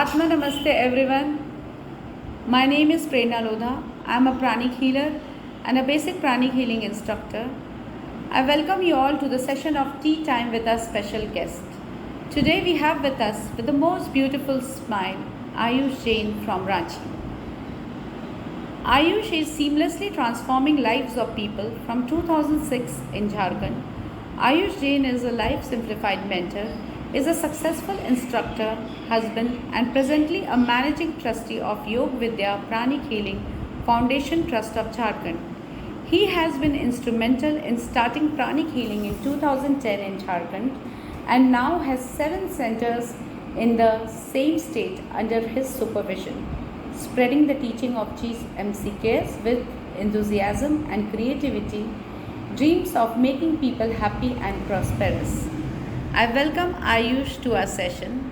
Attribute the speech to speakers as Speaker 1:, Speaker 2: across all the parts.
Speaker 1: Atma Namaste everyone. My name is Prerna. I am a Pranic healer and a basic Pranic healing instructor. I welcome you all to the session of Tea Time with our special guest. Today we have with us, with the most beautiful smile, Ayush Jain from Ranchi. Ayush is seamlessly transforming lives of people from 2006 in Jharkhand. Ayush Jain is a life simplified mentor, is a successful instructor, husband, and presently a managing trustee of Yog Vidya Pranic Healing Foundation Trust of Jharkhand. He has been instrumental in starting Pranic Healing in 2010 in Jharkhand and now has 7 centers in the same state under his supervision, spreading the teaching of GMCKS with enthusiasm and creativity, dreams of making people happy and prosperous. I welcome Ayush to our session.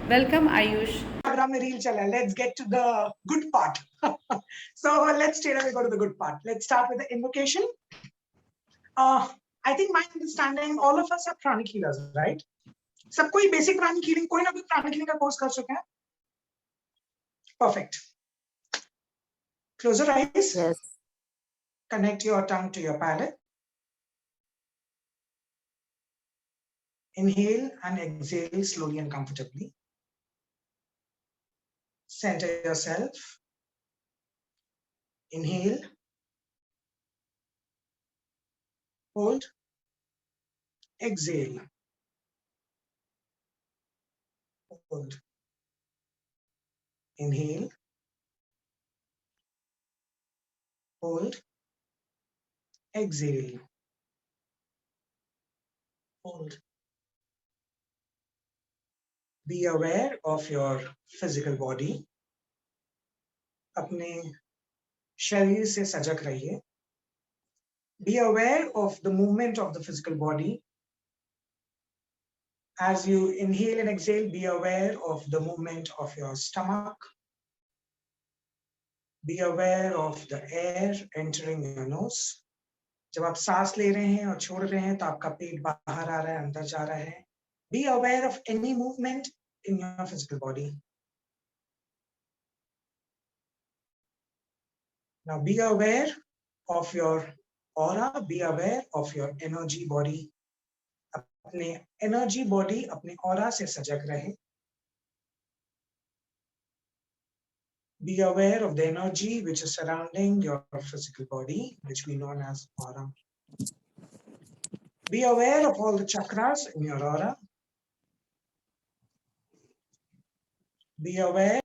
Speaker 1: Welcome, Ayush.
Speaker 2: Let's get to the good part. So let's straight away go to the good part. Let's start with the invocation. I think my understanding, all of us are pranic healers, right? सबको ही basic pranic healing, कोई ना कोई pranic healing का course कर चुके हैं? Perfect. Close your eyes.
Speaker 3: Yes.
Speaker 2: Connect your tongue to your palate. Inhale and exhale slowly and comfortably. Center yourself. Inhale. Hold. Exhale. Hold. Inhale. Hold. Exhale. Hold. Be aware of your physical body. अपने शरीर से सजग रहिए. Be aware of the movement of the physical body. As you inhale and exhale, be aware of the movement of your stomach. Be aware of the air entering your nose. जब आप सांस ले रहे हैं और छोड़ रहे हैं तो आपका पेट बाहर आ रहा है, अंदर जा रहा है. Be aware of any movement in your physical body. Now be aware of your aura, be aware of your energy body. अपने energy body अपने aura से सजग रहे. Be aware of the energy which is surrounding your physical body, which we know as aura. Be aware of all the chakras in your aura. Be aware.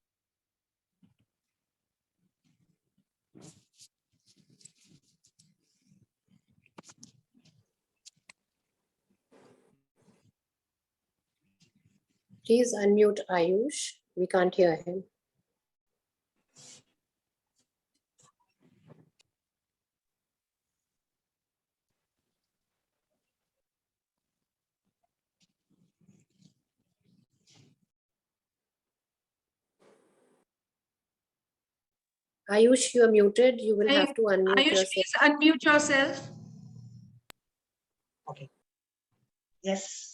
Speaker 3: Please unmute Ayush. We can't hear him. Ayush, you are muted. You will have to unmute
Speaker 1: Ayush,
Speaker 3: yourself.
Speaker 1: please unmute yourself.
Speaker 2: Okay. Yes.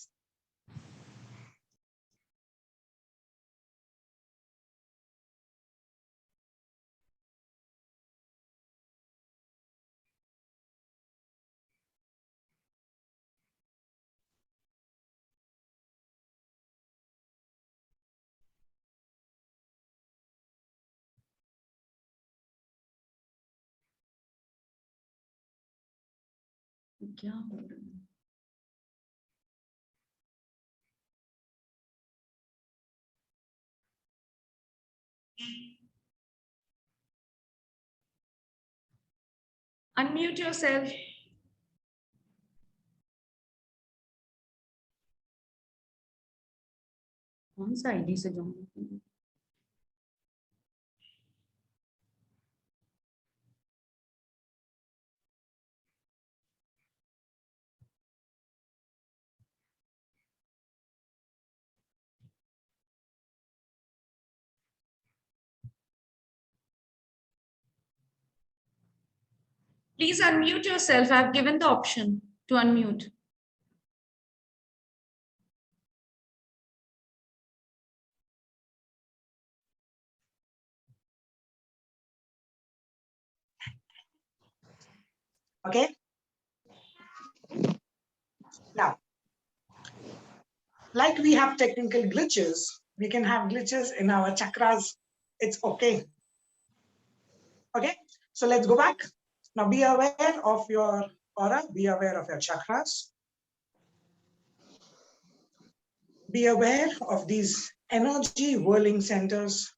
Speaker 1: क्या बोल रहे हैं? Unmute yourself. कौन सा ID से join? Please unmute yourself. I have given the option to unmute.
Speaker 2: Okay. Now, like we have technical glitches, we can have glitches in our chakras. It's okay. Okay. So let's go back. Now be aware of your aura. Be aware of your chakras. Be aware of these energy whirling centers.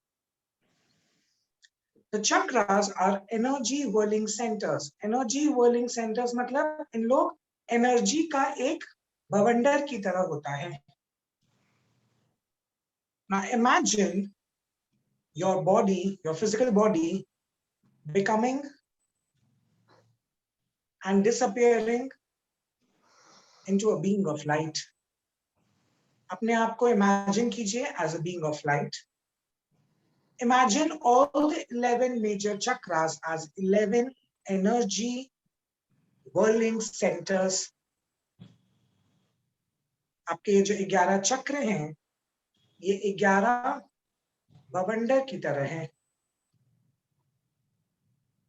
Speaker 2: The chakras are energy whirling centers. Energy whirling centers मतलब इन लोग energy का एक बवंडर की तरह होता है. Now imagine your body, your physical body, becoming and disappearing into a being of light. अपने आप को imagine कीजिए as a being of light. Imagine all the 11 major chakras as 11 energy whirling centers. आपके ये जो 11 चक्र हैं, ये 11 बवंडर की तरह हैं.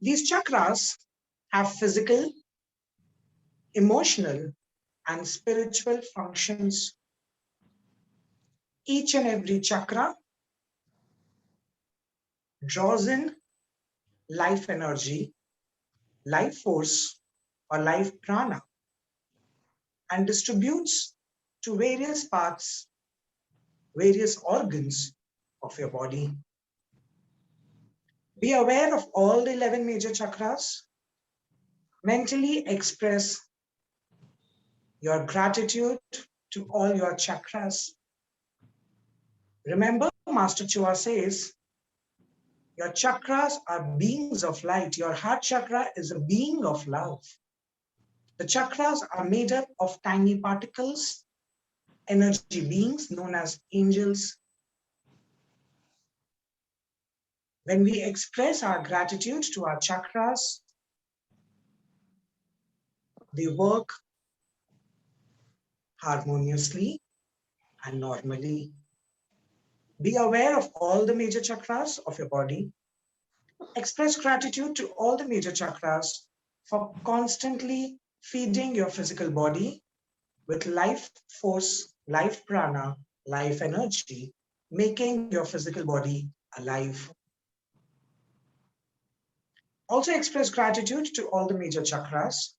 Speaker 2: These chakras have physical, emotional, and spiritual functions. Each and every chakra draws in life energy, life force, or life prana, and distributes to various parts, various organs of your body. Be aware of all the 11 major chakras. Mentally express your gratitude to all your chakras. Remember, Master Chua says, your chakras are beings of light. Your heart chakra is a being of love. The chakras are made up of tiny particles, energy beings known as angels. When we express our gratitude to our chakras, they work harmoniously and normally. Be aware of all the major chakras of your body. Express gratitude to all the major chakras for constantly feeding your physical body with life force, life prana, life energy, making your physical body alive. Also express gratitude to all the major chakras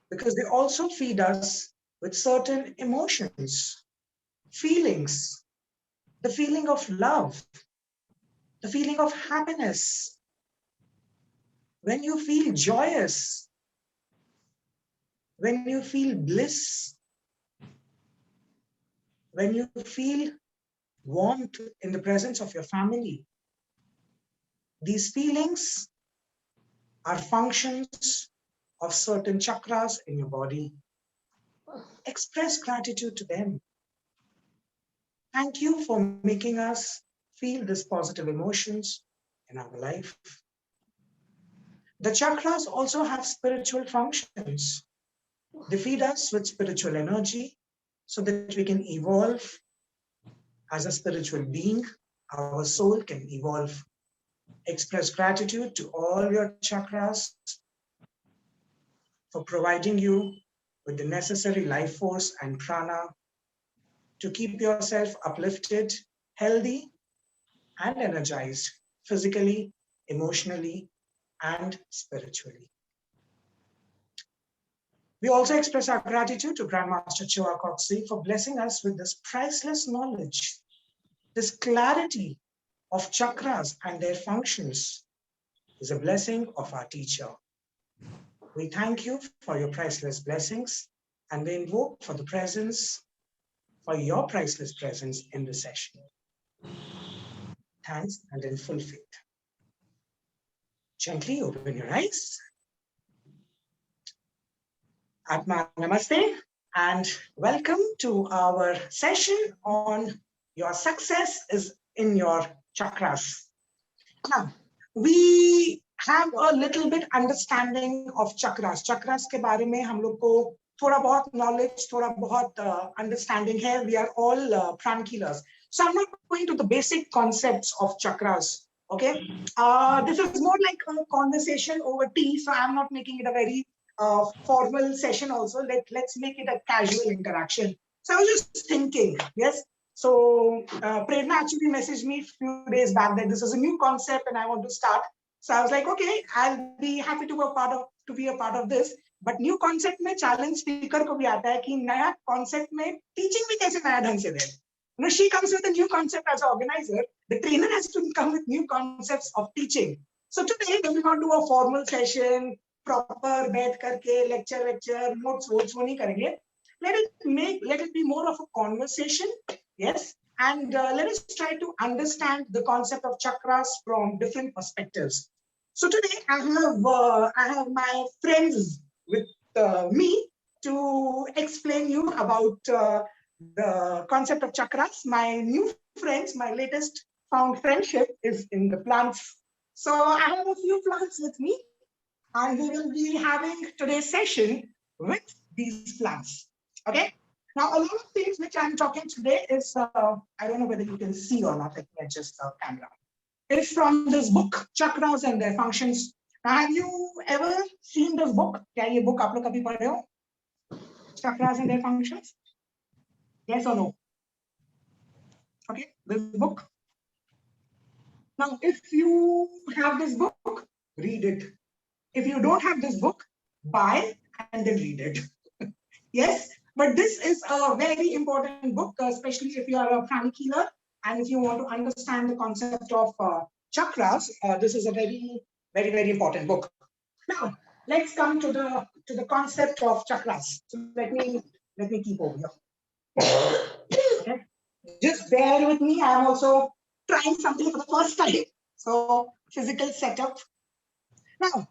Speaker 2: because they also feed us with certain emotions, feelings, the feeling of love, the feeling of happiness. When you feel joyous, when you feel bliss, when you feel warmth in the presence of your family, these feelings are functions of certain chakras in your body. Express gratitude to them. Thank you for making us feel these positive emotions in our life. The chakras also have spiritual functions. They feed us with spiritual energy so that we can evolve as a spiritual being. Our soul can evolve. Express gratitude to all your chakras for providing you with the necessary life force and prana to keep yourself uplifted, healthy, and energized physically, emotionally, and spiritually. We also express our gratitude to Grandmaster Choa Koksui for blessing us with this priceless knowledge, this clarity of chakras and their functions is a blessing of our teacher. We thank you for your priceless blessings and we invoke for the presence, for your priceless presence in this session. Thanks and in full faith. Gently open your eyes. Atma Namaste and welcome to our session on your success is in your chakras. Now, we have a little bit understanding of chakras. Chakras के बारे में हम लोग को थोड़ा बहुत knowledge, थोड़ा बहुत understanding है. We are all pranic healers. So I'm not going to the basic concepts of chakras. Okay, this is more like a conversation over tea, so I'm not making it a very formal session. Also, let's make it a casual interaction. So I was just thinking, yes. So Prerna actually messaged me a few days back that this is a new concept and I want to start. So I was like, okay, I'll be happy to be a part of this. But new concept में challenge speaker को भी आता है कि नया concept में teaching भी कैसे नया ढंग से दे. You know, she comes with a new concept as an organizer. The trainer has to come with new concepts of teaching. So today we will not do a formal session, proper बैठ करके lecture, notes वो नहीं करेंगे. Let it be more of a conversation, yes, and let us try to understand the concept of chakras from different perspectives. So today I have my friends with me to explain you about the concept of chakras. My new friends, my latest found friendship is in the plants. So I have a few plants with me, and we will be having today's session with these plants. Okay. Now, a lot of things which I'm talking today is, I don't know whether you can see or not. Let me adjust the camera. It's from this book, Chakras and Their Functions. Now, have you ever seen this book? क्या ये book आप लोग कभी पढ़े हो? Chakras and Their Functions? Yes or no? Okay, this book. Now, if you have this book, read it. If you don't have this book, buy and then read it. Yes, but this is a very important book, especially if you are a pranic healer and if you want to understand the concept of chakras. This is a very important book. Now, let's come to the concept of chakras. So let me keep over here. Okay. Just bear with me. I am also trying something for the first time. So physical setup. Now,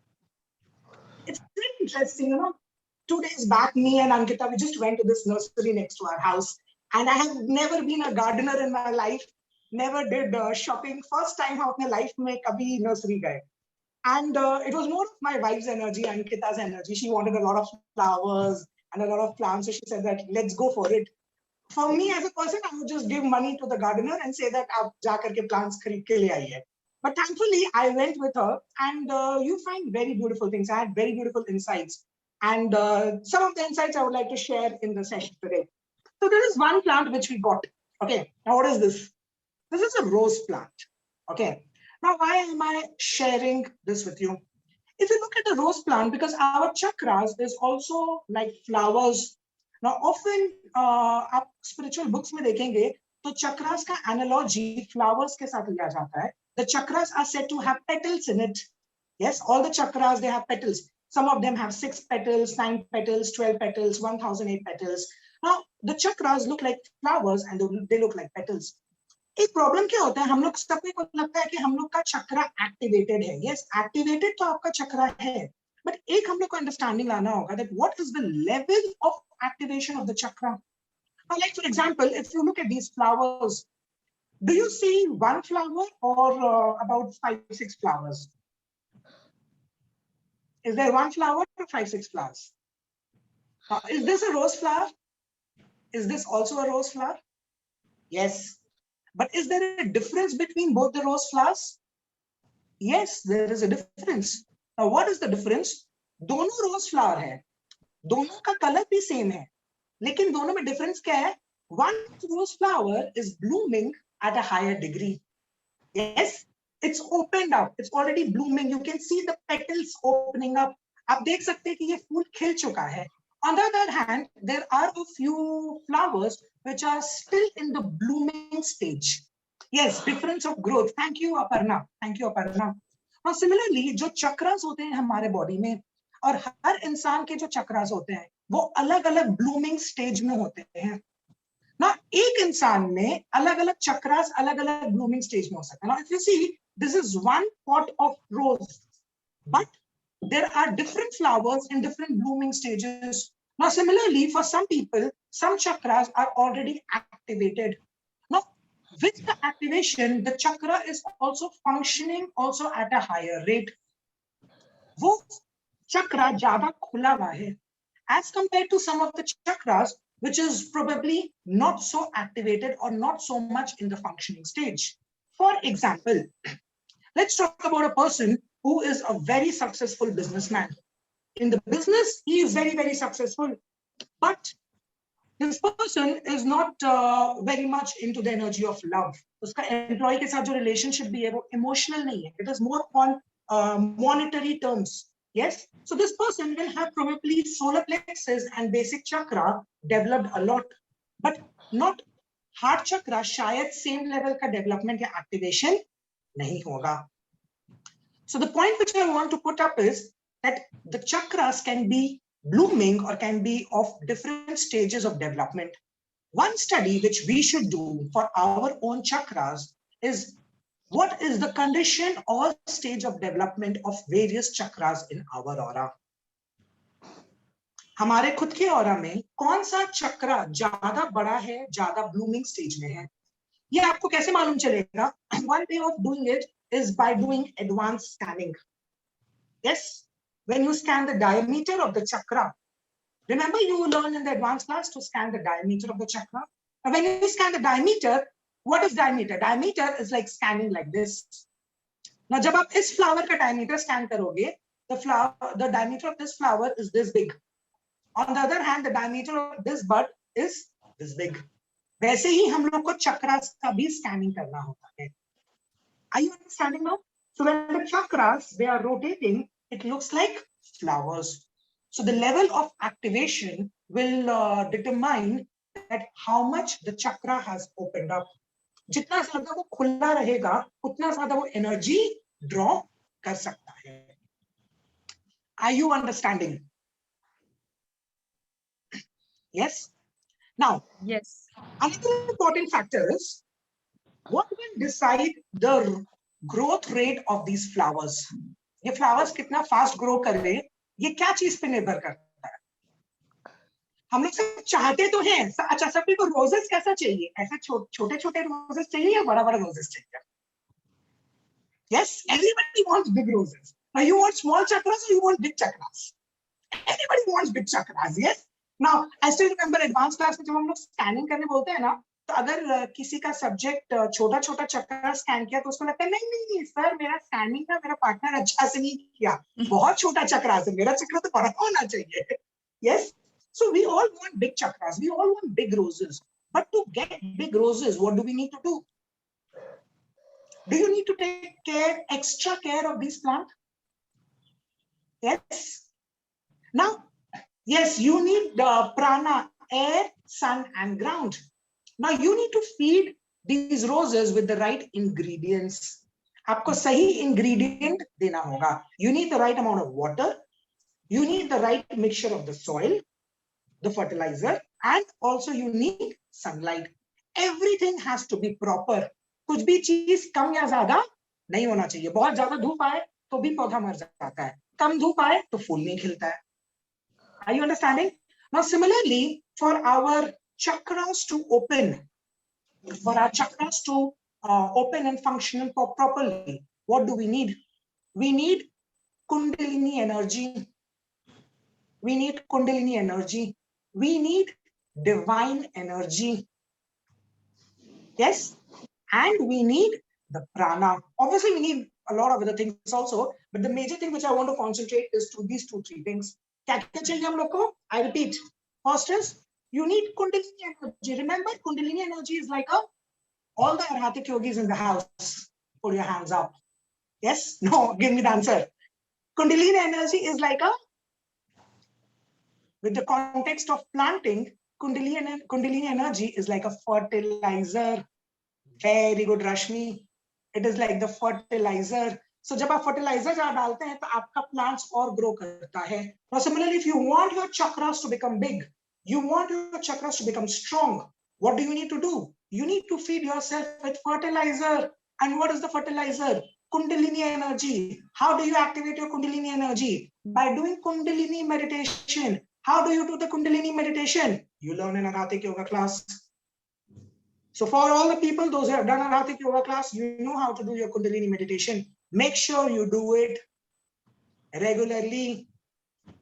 Speaker 2: it's very interesting, you know. 2 days back, me and Ankita, we just went to this nursery next to our house. And I have never been a gardener in my life, never did shopping. First time in my life, mein kabhi nursery gaye. And it was more of my wife's energy, Ankita's energy. She wanted a lot of flowers and a lot of plants. So she said that, let's go for it. For me as a person, I would just give money to the gardener and say that, aap ja karke plants khareed ke le aiye. But thankfully, I went with her, and you find very beautiful things. I had very beautiful insights. And some of the insights I would like to share in the session today. So there is one plant which we got. Okay, now what is this? This is a rose plant. Okay, now why am I sharing this with you? If you look at the rose plant, because our chakras is also like flowers. Now often आप spiritual books में देखेंगे तो chakras का analogy flowers के साथ लिया जाता है. The chakras are said to have petals in it. Yes, all the chakras, they have petals. Some of them have 6 petals, 9 petals, 12 petals, 1008 petals. Now, the chakras look like flowers and they look like petals. एक problem क्या होता है, हम लोग सबको को लगता है कि हम लोग का चक्रा एक्टिवेटेड है. यस, एक्टिवेटेड तो आपका चक्रा है, बट एक हम लोग को अंडरस्टैंडिंग लाना होगा that what is the level of activation of the chakra. Now, like for example, if you look at these flowers, do you see one flower or about 5-6 flowers? Is there one flower or 5-6 flowers? Is this a rose flower? Is this also a rose flower? Yes. But is there a difference between both the rose flowers? Yes, there is a difference. Now, what is the difference? दोनों rose flower है, दोनों का color भी same है, लेकिन दोनों में difference क्या है? One rose flower is blooming at a higher degree. Yes, it's opened up. It's already blooming. You can see the petals opening up. आप देख सकते हैं कि ये फूल खिल चुका है. On the other hand, there are a few flowers which are still in the blooming stage. Yes, difference of growth. Thank you, Aparna. Thank you, Aparna. Now, similarly, जो chakras होते हैं हमारे body में, और हर इंसान के जो chakras होते हैं, वो अलग-अलग blooming stage में होते हैं. Now, एक इंसान में अलग-अलग chakras अलग-अलग blooming stage में हो सकते हैं. Now, if you see, this is one pot of rose, but there are different flowers in different blooming stages. Now, similarly, for some people, some chakras are already activated. Now, with the activation, the chakra is also functioning also at a higher rate. वो chakra ज़्यादा खुला हुआ है, as compared to some of the chakras which is probably not so activated or not so much in the functioning stage. For example, Let's talk about a person who is a very successful businessman. In the business, he is very, very successful, but this person is not very much into the energy of love. उसका employee के साथ जो relationship भी है वो emotional नहीं है. It is more on monetary terms. Yes. So this person will have probably solar plexus and basic chakra developed a lot, but not heart chakra. शायद same level का development या activation नहीं होगा. So the point which I want to put up is that the chakras can be blooming or can be of different stages of development. One study which we should do for our own chakras is what is the condition or stage of development of various chakras in our aura. हमारे खुद के aura में कौन सा चक्रा ज्यादा बड़ा है, ज्यादा blooming stage में है? ये आपको कैसे मालूम चलेगा? One way of doing it is by doing advanced scanning. Yes, when you scan the diameter of the chakra, remember you learned in the advanced class to scan the diameter of the chakra. And when you scan the diameter, what is diameter? Diameter is like scanning like this. Now, जब आप इस flower का diameter scan करोगे, the diameter of this flower is this big. On the other hand, the diameter of this bud is this big. वैसे ही हम लोग को chakras का भी scanning करना होता है. Are you understanding now? So when the chakras, they are rotating, it looks like flowers. So the level of activation will determine that how much the chakra has opened up. जितना ज़्यादा वो खुला रहेगा, उतना ज़्यादा वो energy draw कर सकता है. Are you understanding? Yes. Now,
Speaker 1: Yes.
Speaker 2: another important factor is what will decide the growth rate of these flowers. ये flowers कितना fast grow कर रहे हैं, ये क्या चीज पे निर्भर करता है? हम लोग सब चाहते तो हैं, अच्छा सभी को roses कैसा चाहिए? ऐसे छोटे-छोटे roses चाहिए या बड़ा-बड़ा roses चाहिए? Yes, everybody wants big roses. Now you want small chakras or you want big chakras? Everybody wants big chakras. Yes. Now I still remember advanced class में जब हम लोग scanning करने बोलते हैं ना, तो अगर किसी का सब्जेक्ट छोटा-छोटा चक्रा स्कैन किया तो उसको लगता है नहीं सर मेरा स्कैनिंग का मेरा पार्टनर अच्छा से नहीं किया, बहुत छोटा चक्रा है, मेरा चक्रा तो बड़ा होना चाहिए. Yes. So we all want big chakras, we all want big roses, but to get big roses, what do we need to do? Do you need to take extra care of these plants? Yes. Now, yes, you need the prana, air, sun, and ground. Now you need to feed these roses with the right ingredients. आपको सही ingredient देना होगा. You need the right amount of water. You need the right mixture of the soil, the fertilizer, and also you need sunlight. Everything has to be proper. कुछ भी चीज कम या ज्यादा नहीं होना चाहिए. बहुत ज्यादा धूप आए तो भी पौधा मर जाता है. कम धूप आए तो फूल नहीं खिलता है. Are you understanding? Now, similarly, for our chakras to open, open and function properly, what do we need? We need Kundalini energy. We need Kundalini energy. We need divine energy. Yes, and we need the prana. Obviously, we need a lot of other things also, but the major thing which I want to concentrate is to these 2-3 things. I repeat. First is you need Kundalini energy. Remember, Kundalini energy is like all the Arhatic yogis in the house. Put your hands up. Yes? No, give me the answer. Kundalini energy is like with the context of planting, Kundalini energy is like a fertilizer. Very good, Rashmi. It is like the fertilizer. So जब आप fertilizer डालते हैं तो आपका plants और grow करता है. Now similarly, if you want your chakras to become big, you want your chakras to become strong, what do you need to do? You need to feed yourself with fertilizer. And what is the fertilizer? Kundalini energy. How do you activate your Kundalini energy? By doing Kundalini meditation. How do you do the Kundalini meditation? You learn in Arhatic yoga class. So for all the people, those who have done Arhatic yoga class, you know how to do your Kundalini meditation. Make sure you do it regularly,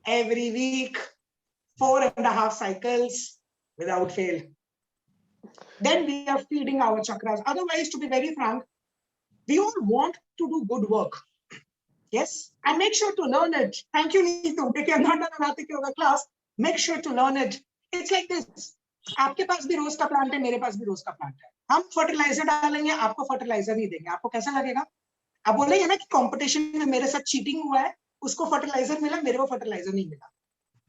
Speaker 2: every week, 4.5 cycles without fail. Then we are feeding our chakras. Otherwise, to be very frank, We all want to do good work. Yes, and make sure to learn it. Thank you, Neetu. If you have not done an Arthik Yoga class, make sure to learn it. It's like this. आपके पास भी रोज का plant है, मेरे पास भी रोज का plant है. हम fertiliser डालेंगे, आपको फर्टिलाइजर नहीं देंगे. आपको कैसा लगेगा? आप बोलेंगे ना कि कंपटीशन में मेरे साथ चीटिंग हुआ है, उसको फर्टिलाइजर मिला, मेरे को फर्टिलाइजर नहीं मिला.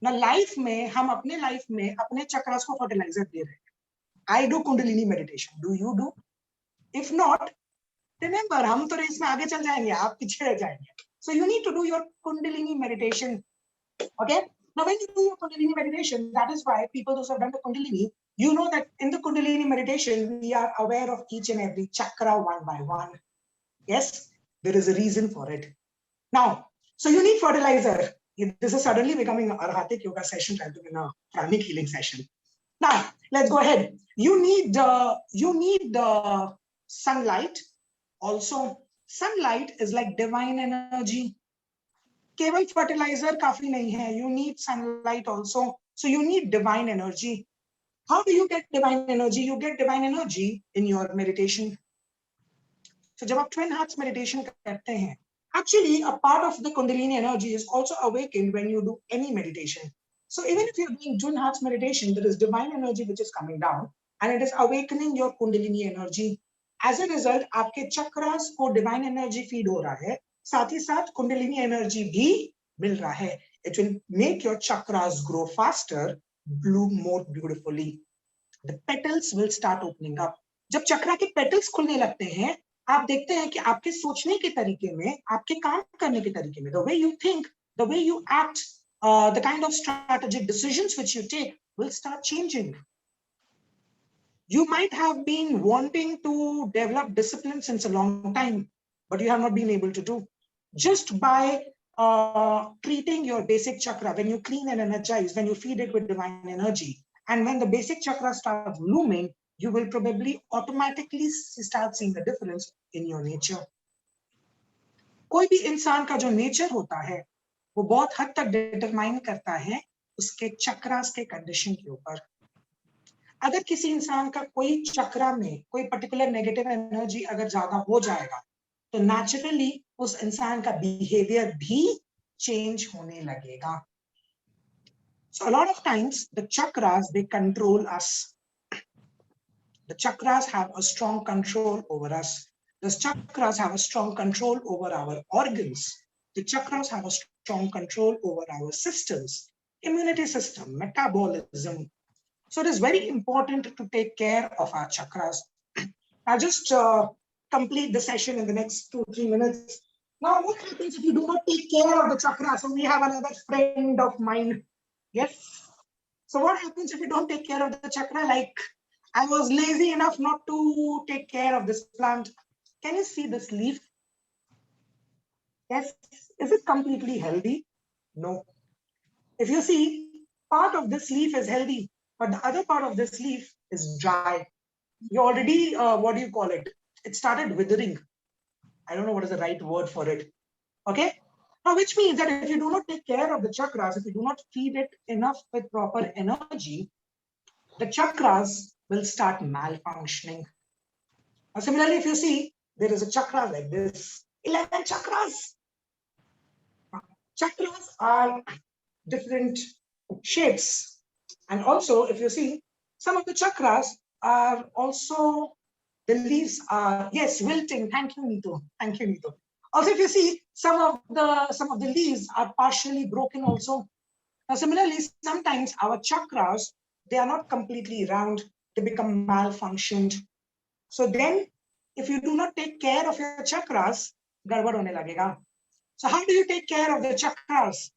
Speaker 2: ना लाइफ में हम अपने लाइफ में अपने चक्रास को फर्टिलाइजर दे रहे हैं. I do kundalini meditation. Do you do? If not, remember, हम तो रेस में आगे चल जाएंगे, आप पीछे रह जाएंगे. So you need to do your Kundalini meditation. Okay. Now, when you do your Kundalini meditation, that is why people those who have done the Kundalini, you know that in the Kundalini meditation, we are aware of each and every chakra one by one. Yes, there is a reason for it. Now, so you need fertilizer. This is suddenly becoming an Arhatic yoga session rather than a pranic healing session. Now, let's go ahead. You need sunlight. Also, sunlight is like divine energy. केवल fertilizer काफी नहीं है. You need sunlight also. So you need divine energy. How do you get divine energy? You get divine energy in your meditation. So जब आप twin hearts meditation करते हैं, actually a part of the Kundalini energy is also awakened when you do any meditation. So even if you're doing twin hearts meditation, there is divine energy which is coming down and it is awakening your Kundalini energy. As a result, आपके चक्रास को divine energy feed हो रहा है, साथ ही साथ kundalini energy भी मिल रहा है. It will make your chakras grow faster, bloom more beautifully. The petals will start opening up. जब चक्रा के पेटल्स खुलने लगते हैं, आप देखते हैं कि आपके सोचने के तरीके में, आपके काम करने के तरीके में, the way you think, the way you act, the kind of strategic decisions which you take will start changing. You might have been wanting to develop discipline since a long time, but you have not been able to do. Just by treating your basic chakra, when you clean and energize, when you feed it with divine energy, and when the basic chakra starts blooming, you will probably automatically start seeing the difference in your nature. कोई भी इंसान का जो nature होता है, वो बहुत हद तक डिटरमाइन करता है उसके चक्रास के कंडीशन के ऊपर. अगर किसी इंसान का कोई चक्रा में कोई पर्टिकुलर नेगेटिव एनर्जी अगर ज्यादा हो जाएगा, तो नेचुरली उस इंसान का बिहेवियर भी चेंज होने लगेगा. So a lot of times the chakras, they control us. The chakras have a strong control over us. The chakras have a strong control over our organs. The chakras have a strong control over our systems, immunity system, metabolism. So it is very important to take care of our chakras. I'll just complete the session in the next 2-3 minutes. Now, what happens if you do not take care of the chakras? So we have another friend of mine. Yes. So what happens if you don't take care of the chakra? Like, I was lazy enough not to take care of this plant. Can you see this leaf? Yes. Is it completely healthy? No. If you see, part of this leaf is healthy, but the other part of this leaf is dry. You already, what do you call it? It started withering. I don't know what is the right word for it. Okay. Now, which means that if you do not take care of the chakras, if you do not feed it enough with proper energy, the chakras will start malfunctioning. Now, similarly, if you see, there is a chakra like this, 11 chakras. Chakras are different shapes. And also, if you see, some of the chakras are also, the leaves are, yes, wilting. Thank you, Neetu. Thank you, Neetu. Also, if you see, some of the leaves are partially broken also. Now, similarly, sometimes our chakras, they are not completely round. They become malfunctioned. So then, if you do not take care of your chakras, gadbad hone lagega. So how do you take care of the chakras?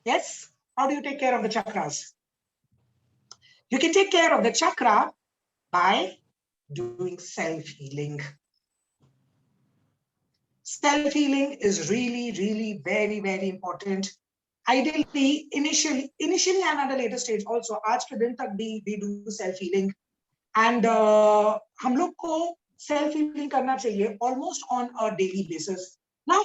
Speaker 2: Yes, how do you take care of the chakras? You can take care of the chakra by doing self-healing. Self-healing is really, really very, very important. Ideally, initially and at a later stage also, आज के दिन तक भी we do self-healing. And हम लोग को self-healing करना चाहिए almost on a daily basis. Now,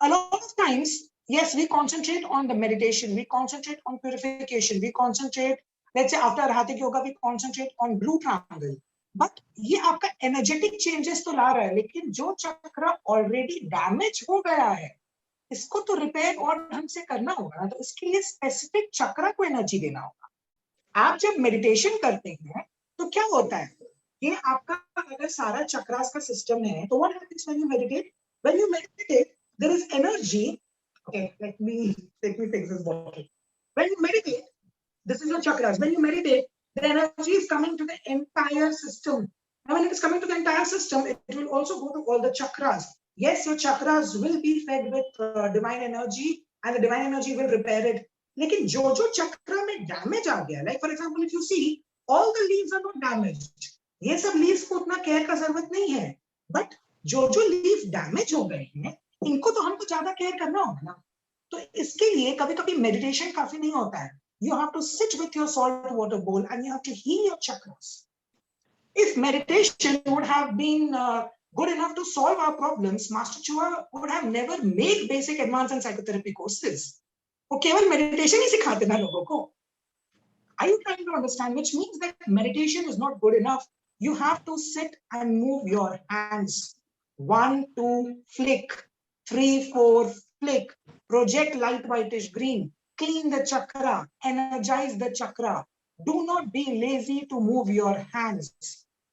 Speaker 2: a lot of times, yes, we concentrate on the meditation, we concentrate on purification, we concentrate, let's say after Arhatic Yoga, we concentrate on blue triangle. But ये आपका energetic changes तो ला रहा है, लेकिन जो चक्र already damage हो गया है इसको तो रिपेयर और ढंग से करना होगा ना, तो इसके लिए स्पेसिफिक चक्र को एनर्जी देना होगा। आप जब मेडिटेशन करते हैं तो क्या होता है, ये आपका अगर सारा चक्रास का सिस्टम है, तो what happens when you meditate? When you meditate there is energy. Okay, let me fix this bottle. When you meditate, this is your chakras. When you meditate, the energy is coming to the entire system. And when it is coming to the entire system, it will also go to all the chakras. Yes, your chakras will be fed with divine energy, and the divine energy will repair it. लेकिन जो जो चक्र में damage आ गया, like for example, if you see, all the leaves are not damaged. ये सब leaves को उतना केयर का जरूरत नहीं है. But जो जो leaves डैमेज हो गए हैं, इनको तो हमको ज्यादा केयर करना होगा ना. तो इसके लिए कभी-कभी मेडिटेशन काफी नहीं होता है. You have to sit with your salt water bowl and you have to heal your chakras. If meditation would have been good enough to solve our problems, Master Chua would have never made basic advanced and psychotherapy courses. वो केवल meditation ही सिखाते ना लोगों को. Are you trying to understand? Which means that meditation is not good enough. You have to sit and move your hands. 1, 2, flick. 3, 4, flick. Project light whitish green. Clean the chakra, energize the chakra. Do not be lazy to move your hands.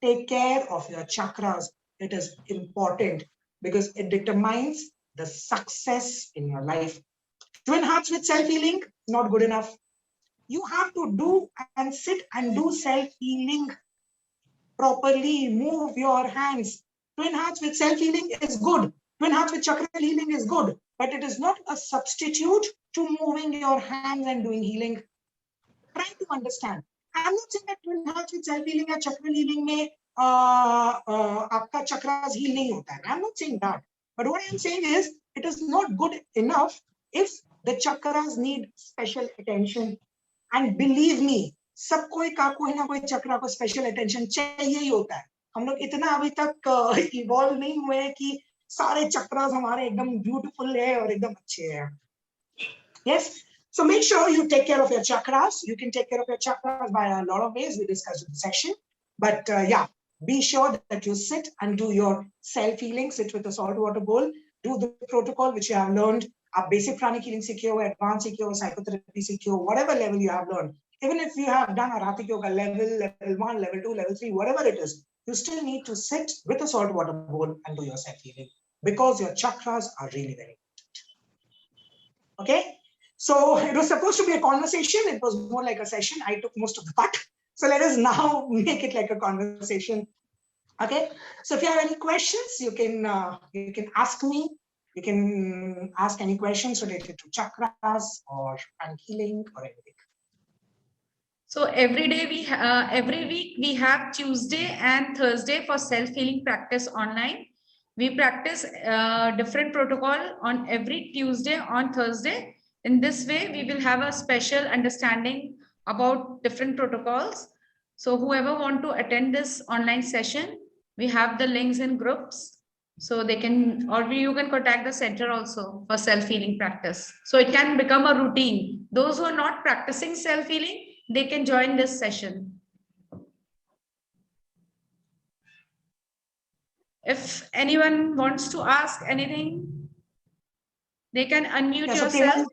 Speaker 2: Take care of your chakras. It is important because it determines the success in your life. Twin hearts with self-healing, not good enough. You have to do and sit and do self-healing properly. Move your hands. Twin hearts with self-healing is good. Twin hearts with chakra healing is good, but it is not a substitute to moving your hands and doing healing. Try to understand. I'm not saying that twin hearts with self-healing or chakra healing में आपका chakras heal नहीं होता है. I'm not saying that. But what I'm saying is, it is not good enough if the chakras need special attention. And believe me, सब कोई का कोई ना कोई चक्रा को स्पेशल अटेंशन चाहिए ही होता है. हम लोग इतना अभी तक इवॉल्व नहीं हुए हैं कि सारे चक्रास हमारे एकदम ब्यूटीफुल है और एकदम अच्छे हैं. Yes, so make sure you take care of your chakras. You can take care of your chakras by a lot of ways we discussed in the session. But yeah, be sure that you sit and do your self-healing. Sit with a salt water bowl. Do the protocol which you have learned. आप basic pranic healing सीखे हो, advanced सीखे हो, psychotherapy सीखे हो, whatever level you have learned. Even if you have done Aratik Yoga level 1, level 2, level 3, whatever it is, you still need to sit with a salt water bowl and do your self-healing because your chakras are really very important. Okay? So it was supposed to be a conversation. It was more like a session. I took most of the part. So let us now make it like a conversation. Okay. So if you have any questions, you can ask me. You can ask any questions related to chakras or healing or anything.
Speaker 1: So every week we have Tuesday and Thursday for self-healing practice online. We practice different protocol on every Tuesday on Thursday. In this way, we will have a special understanding about different protocols. So whoever want to attend this online session, we have the links in groups. So they can, or you can contact the center also for self-healing practice. So it can become a routine. Those who are not practicing self-healing, they can join this session. If anyone wants to ask anything, they can unmute yourself.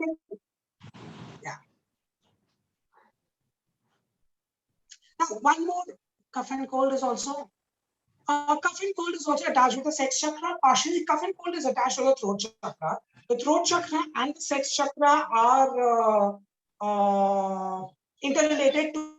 Speaker 2: Yeah. Now, one more, cough and cold is also, cough and cold is also attached with the sex chakra. Partially, cough and cold is attached to the throat chakra. The throat chakra and the sex chakra are interrelated to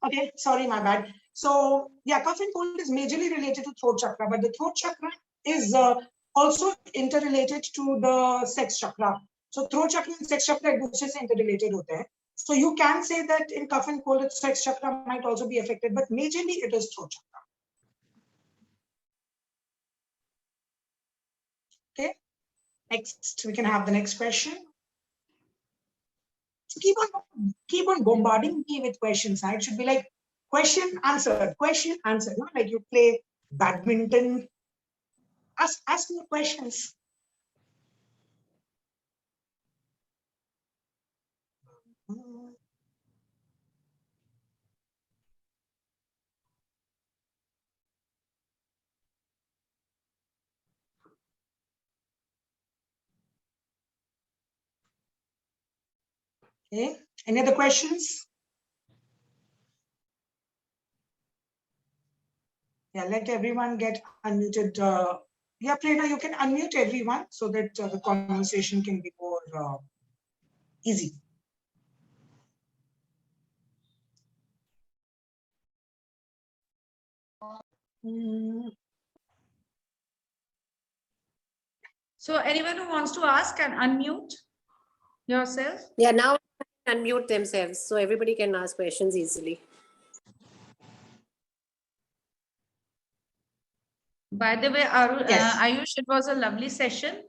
Speaker 2: okay, sorry, my bad. So yeah, cough and cold is majorly related to throat chakra, but the throat chakra is also interrelated to the sex chakra. So throat chakra and sex chakra एक दूसरे से interrelated होते हैं. So you can say that in cough and cold, its sex chakra might also be affected, but majorly it is throat chakra. Okay. Next, we can have the next question. So keep on bombarding me with questions. It should be like question answered, not like you play badminton. Ask me questions. Okay. Any other questions? Yeah, let everyone get unmuted. Yeah, Prerna, you can unmute everyone so that the conversation can be more easy.
Speaker 1: So anyone who wants to ask can unmute yourself.
Speaker 3: Yeah, now unmute themselves so everybody can ask questions easily.
Speaker 1: By the way,
Speaker 2: Yes.
Speaker 1: Ayush, it was a lovely session.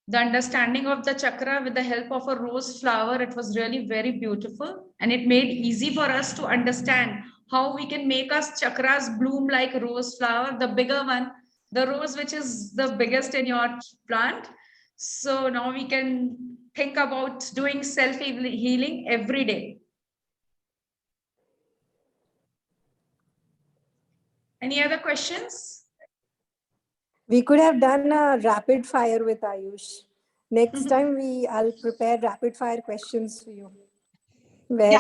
Speaker 1: The understanding of the chakra with the help of a rose flower, it was really very beautiful. And it made easy for us to understand how we can make us chakras bloom like rose flower, the bigger one, the rose which is the biggest in your plant. So now we can think about doing self-healing every day. Any other questions?
Speaker 4: We could have done a rapid fire with Ayush. Next time I'll prepare rapid fire questions for you. Where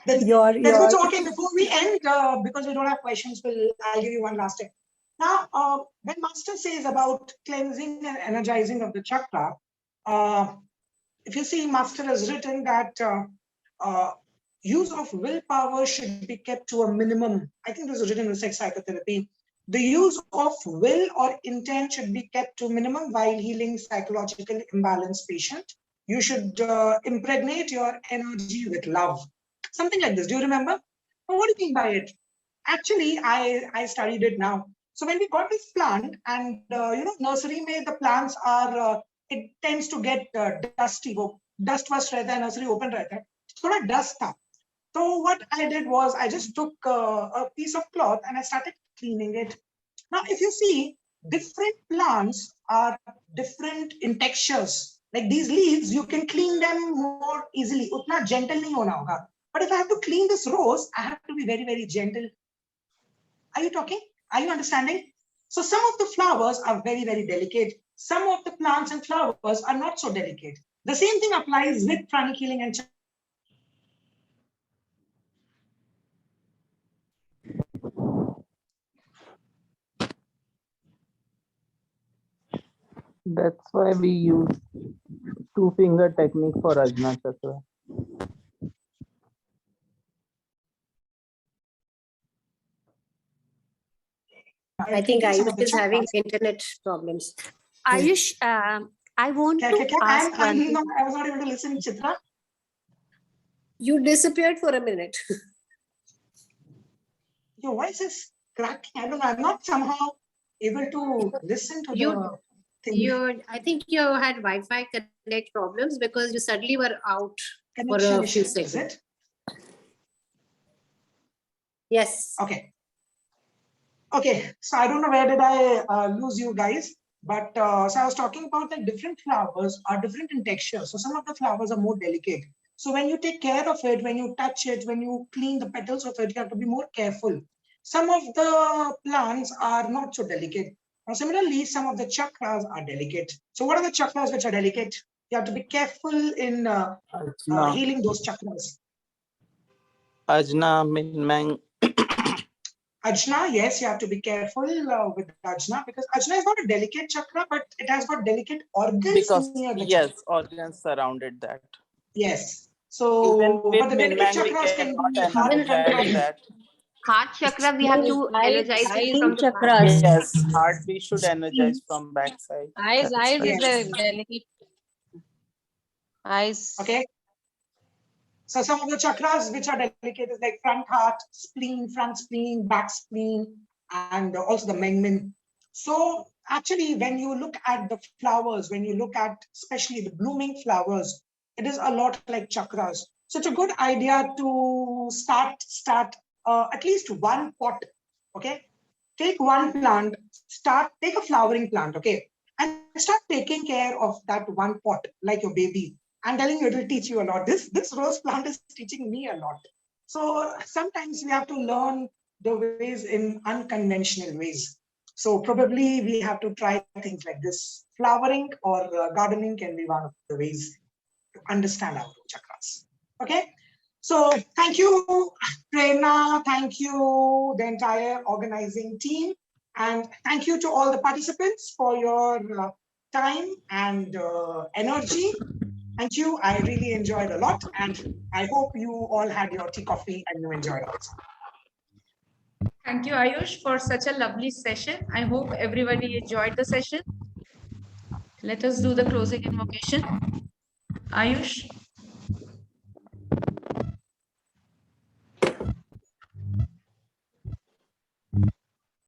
Speaker 2: That's
Speaker 4: your
Speaker 2: good. So, okay, before we end, because we don't have questions, I'll give you one last tip. Now, when Master says about cleansing and energizing of the chakra, if you see, Master has written that use of willpower should be kept to a minimum. I think this is written in sex psychotherapy. The use of will or intent should be kept to minimum while healing psychologically imbalanced patient. You should impregnate your energy with love. Something like this. Do you remember? Well, what do you mean by it? Actually, I studied it now. So when we got this plant, and nursery made the plants are it tends to get dusty. Dust was रहता है, nursery open रहता है. थोड़ा dust था. So what I did was I just took a piece of cloth and I started cleaning it. Now, if you see, different plants are different in textures. Like these leaves, you can clean them more easily. Utna gentle nahi hona hoga. But if I have to clean this rose, I have to be very, very gentle. Are you talking? Are you understanding? So some of the flowers are very, very delicate. Some of the plants and flowers are not so delicate. The same thing applies with pranic healing and
Speaker 5: That's why we use two-finger technique for Ajna chakra.
Speaker 3: I think Ayush is having internet problems.
Speaker 6: Ayush, I want to ask one thing.
Speaker 2: I was not able to listen, Chitra.
Speaker 3: You disappeared for a minute.
Speaker 2: Your voice is cracking. I don't know. I'm not somehow able to listen to the thing.
Speaker 3: I think you had Wi-Fi connect problems because you suddenly were out for a
Speaker 2: Connection
Speaker 3: few
Speaker 2: issues, is
Speaker 3: seconds.
Speaker 2: it?
Speaker 3: Yes.
Speaker 2: Okay. Okay. So I don't know where did I lose you guys, but so I was talking about that different flowers are different in texture. So some of the flowers are more delicate. So when you take care of it, when you touch it, when you clean the petals of it, you have to be more careful. Some of the plants are not so delicate. Now, similarly, some of the chakras are delicate. So what are the chakras which are delicate? You have to be careful in healing those chakras.
Speaker 5: Ajna, Minmang.
Speaker 2: Ajna, yes, you have to be careful with Ajna because Ajna is not a delicate chakra, but it has got delicate organs
Speaker 5: Because
Speaker 2: near the
Speaker 5: yes,
Speaker 2: chakra.
Speaker 5: organs surrounded that.
Speaker 2: Yes. So, but the delicate chakras can be hard to control.
Speaker 5: That.
Speaker 6: Heart chakra, we have to energize it from the
Speaker 7: chakras.
Speaker 5: Yes, heart we should energize from backside.
Speaker 7: Eyes
Speaker 5: That's right.
Speaker 7: is a delicate. Eyes.
Speaker 2: Okay. So some of the chakras which are delicate is like front heart, spleen, front spleen, back spleen, and also the Mengmen. So actually, when you look at the flowers, when you look at especially the blooming flowers, it is a lot like chakras. So it's a good idea to start at least one pot. Okay, take one plant, take a flowering plant. Okay, and start taking care of that one pot like your baby. I'm telling you, it will teach you a lot. This rose plant is teaching me a lot. So sometimes we have to learn the ways in unconventional ways. So probably we have to try things like this. Flowering or gardening can be one of the ways to understand our chakras. Okay. So thank you, Prerna. Thank you, the entire organizing team. And thank you to all the participants for your time and energy. Thank you. I really enjoyed a lot. And I hope you all had your tea, coffee, and you enjoyed also.
Speaker 1: Thank you, Ayush, for such a lovely session. I hope everybody enjoyed the session. Let us do the closing invocation. Ayush.